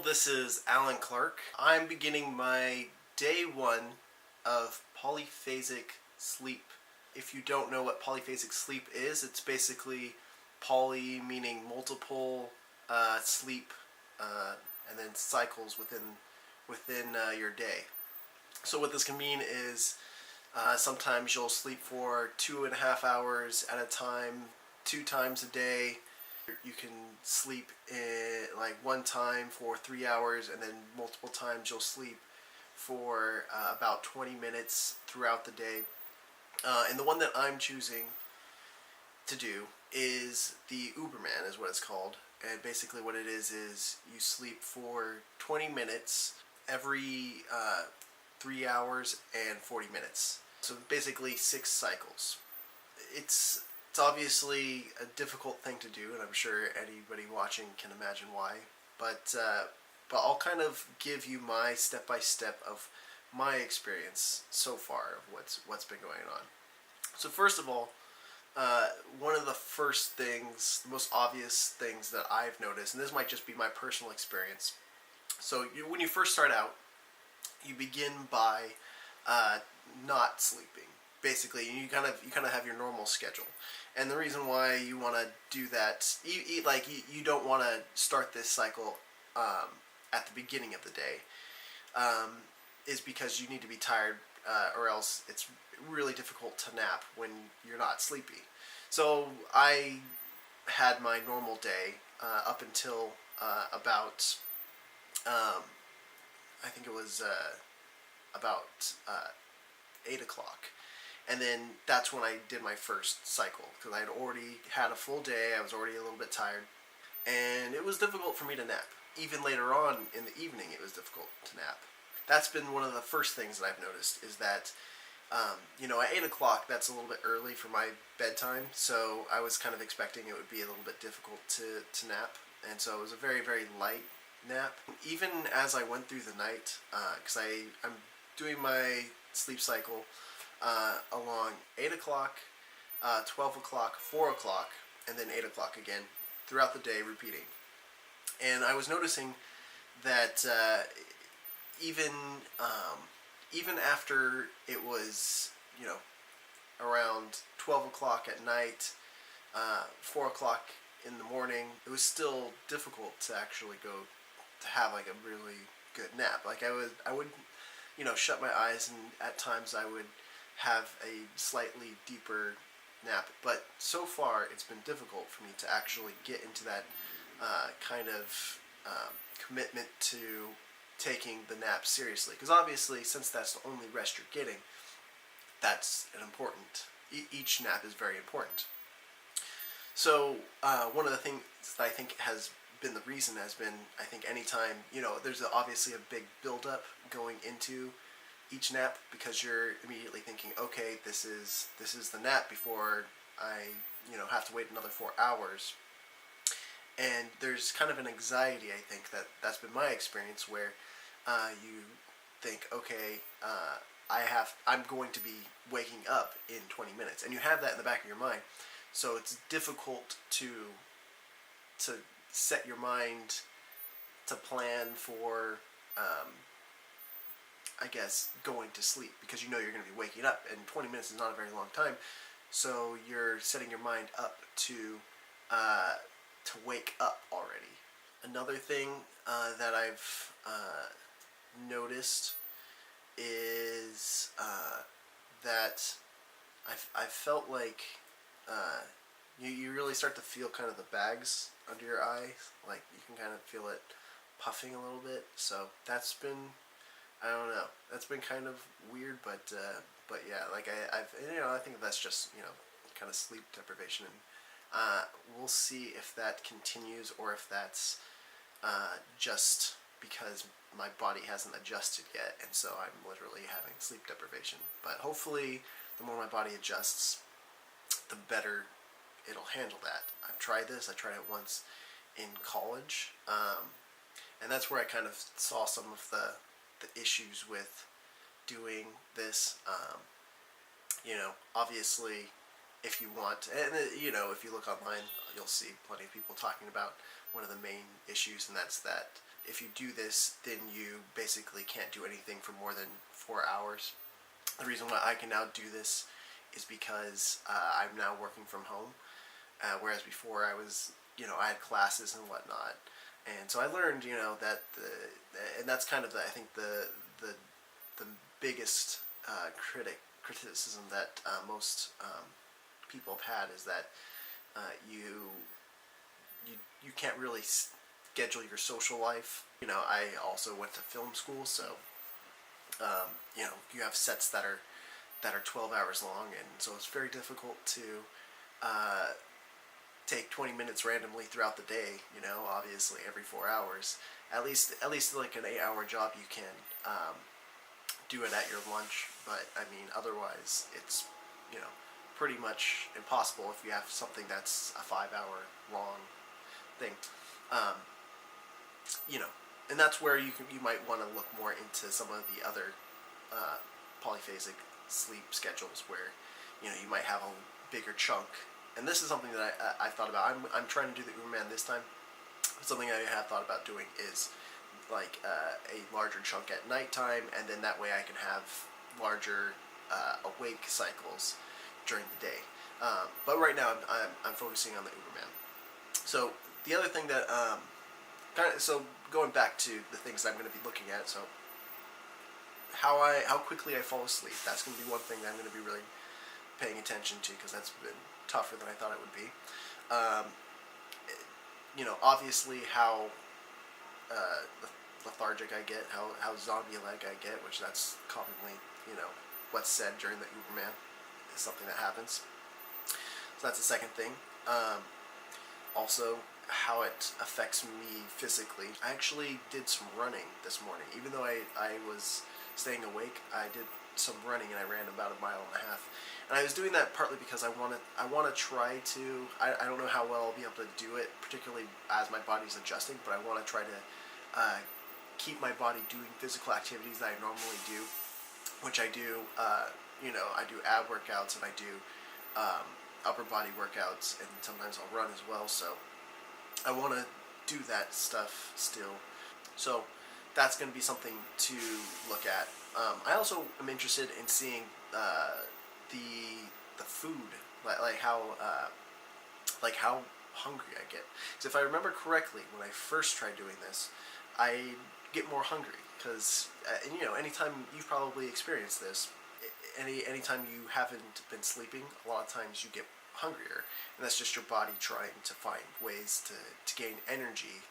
this is Alan Clark. I'm beginning my day one of polyphasic sleep. If you don't know what polyphasic sleep is, it's basically poly meaning multiple sleep and then cycles within your day. So what this can mean is sometimes you'll sleep for 2.5 hours at a time, 2 times a day. You can sleep in like one time for 3 hours, and then multiple times you'll sleep for about 20 minutes throughout the day. And the one that I'm choosing to do is the Uberman, is what it's called. And basically what it is you sleep for 20 minutes every 3 hours and 40 minutes. So basically 6 cycles. It's obviously a difficult thing to do, and I'm sure anybody watching can imagine why. But I'll kind of give you my step-by-step of my experience so far of what's been going on. So first of all, one of the first things, the most obvious things that I've noticed, and this might just be my personal experience. So when you first start out, you begin by not sleeping. Basically, you kind of have your normal schedule, and the reason why you want to do that, you don't want to start this cycle at the beginning of the day, is because you need to be tired, or else it's really difficult to nap when you're not sleepy. So I had my normal day up until about I think it was about 8 o'clock. And then that's when I did my first cycle, because I had already had a full day. I was already a little bit tired, and it was difficult for me to nap. Even later on in the evening, it was difficult to nap. That's been one of the first things that I've noticed, is that at 8 o'clock, that's a little bit early for my bedtime, so I was kind of expecting it would be a little bit difficult to nap, and so it was a very, very light nap. Even as I went through the night, because I'm doing my sleep cycle along 8 o'clock, 12 o'clock, 4 o'clock, and then 8 o'clock again, throughout the day, repeating. And I was noticing that even after it was, around 12 o'clock at night, 4 o'clock in the morning, it was still difficult to actually go to have like a really good nap. Like I would shut my eyes, and at times I would have a slightly deeper nap, but so far it's been difficult for me to actually get into that kind of commitment to taking the nap seriously, because obviously, since that's the only rest you're getting, that's an important, each nap is very important. So one of the things that I think has been the reason has been, I think anytime, there's obviously a big buildup going into each nap, because you're immediately thinking, okay, this is the nap before I have to wait another 4 hours. And there's kind of an anxiety, I think, that's been my experience, where you think, okay, I'm going to be waking up in 20 minutes, and you have that in the back of your mind. So it's difficult to set your mind to plan for I guess going to sleep, because you're going to be waking up, and 20 minutes is not a very long time, so you're setting your mind up to wake up already. Another thing that I've noticed is that I felt like you really start to feel kind of the bags under your eyes, like you can kind of feel it puffing a little bit. So that's been, I don't know, that's been kind of weird, but yeah, like I think that's just kind of sleep deprivation, and we'll see if that continues, or if that's just because my body hasn't adjusted yet, and so I'm literally having sleep deprivation. But hopefully, the more my body adjusts, the better it'll handle that. I've tried this. I tried it once in college, and that's where I kind of saw some of the issues with doing this. Obviously, if you want, and if you look online, you'll see plenty of people talking about one of the main issues, and that's that if you do this, then you basically can't do anything for more than 4 hours. The reason why I can now do this is because I'm now working from home, whereas before I was, I had classes and whatnot, and so I learned, that and that's kind of I think the biggest criticism that most people have had is that you can't really schedule your social life. I also went to film school, so you have sets that are 12 hours long, and so it's very difficult to take 20 minutes randomly throughout the day. Obviously every 4 hours, at least like an 8-hour job, you can do it at your lunch. But I mean, otherwise it's pretty much impossible if you have something that's a 5-hour long thing. And that's where you might want to look more into some of the other polyphasic sleep schedules, where you might have a bigger chunk. And this is something that I thought about. I'm trying to do the Uberman this time. Something I have thought about doing is like a larger chunk at nighttime, and then that way I can have larger awake cycles during the day. But right now I'm focusing on the Uberman. So the other thing that so going back to the things I'm going to be looking at, so how quickly I fall asleep, that's going to be one thing that I'm going to be really paying attention to, because that's been tougher than I thought it would be. Obviously how lethargic I get, how zombie-like I get, which that's commonly, what's said during the Uberman, is something that happens. So that's the second thing. Also, how it affects me physically. I actually did some running this morning. Even though I was staying awake, I did some running, and I ran about 1.5 miles. And I was doing that partly because I want to try to, I don't know how well I'll be able to do it, particularly as my body's adjusting, but I want to try to keep my body doing physical activities that I normally do, which I do, I do ab workouts, and I do upper body workouts, and sometimes I'll run as well, so I want to do that stuff still. So that's going to be something to look at. I also am interested in seeing the food, like how hungry I get. So if I remember correctly, when I first tried doing this, I get more hungry because anytime you've probably experienced this, anytime you haven't been sleeping, a lot of times you get hungrier, and that's just your body trying to find ways to gain energy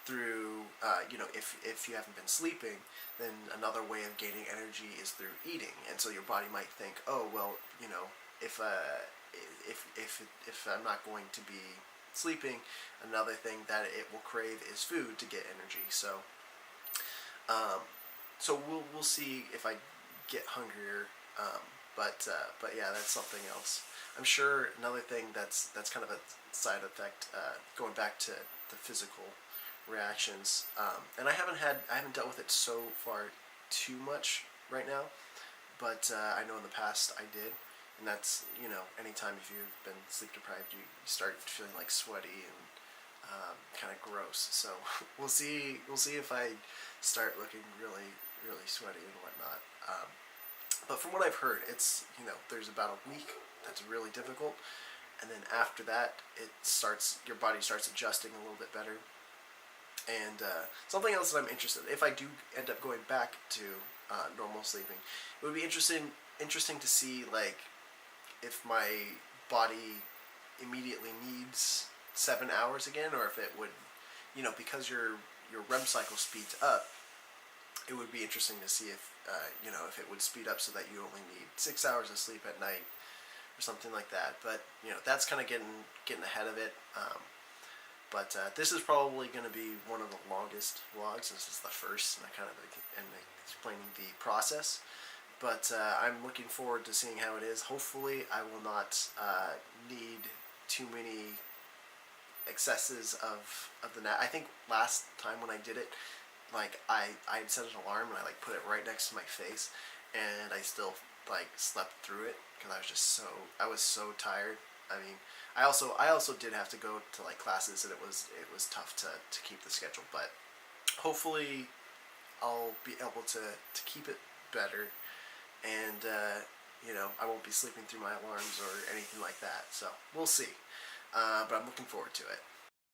through, if you haven't been sleeping, then another way of gaining energy is through eating. And so your body might think, oh well, if I'm not going to be sleeping, another thing that it will crave is food to get energy. So we'll see if I get hungrier. But yeah, that's something else. I'm sure another thing that's kind of a side effect, going back to the physical reactions, and I haven't dealt with it so far too much right now, but I know in the past I did, and that's anytime if you've been sleep deprived, you start feeling like sweaty and kind of gross. So we'll see if I start looking really sweaty and whatnot. But from what I've heard, it's there's about a week that's really difficult, and then after that your body starts adjusting a little bit better. And something else that I'm interested in, if I do end up going back to normal sleeping, it would be interesting to see like if my body immediately needs 7 hours again, or if it would, because your REM cycle speeds up. It would be interesting to see if if it would speed up so that you only need 6 hours of sleep at night or something like that. But that's kind of getting ahead of it. But this is probably going to be one of the longest vlogs. This is the first, and I kind of am explaining the process. But I'm looking forward to seeing how it is. Hopefully, I will not need too many excesses of the nap. I think last time when I did it, like I had set an alarm and I like put it right next to my face, and I still like slept through it because I was so tired. I mean, I also did have to go to like classes, and it was tough to keep the schedule. But hopefully, I'll be able to keep it better, and I won't be sleeping through my alarms or anything like that. So we'll see. But I'm looking forward to it.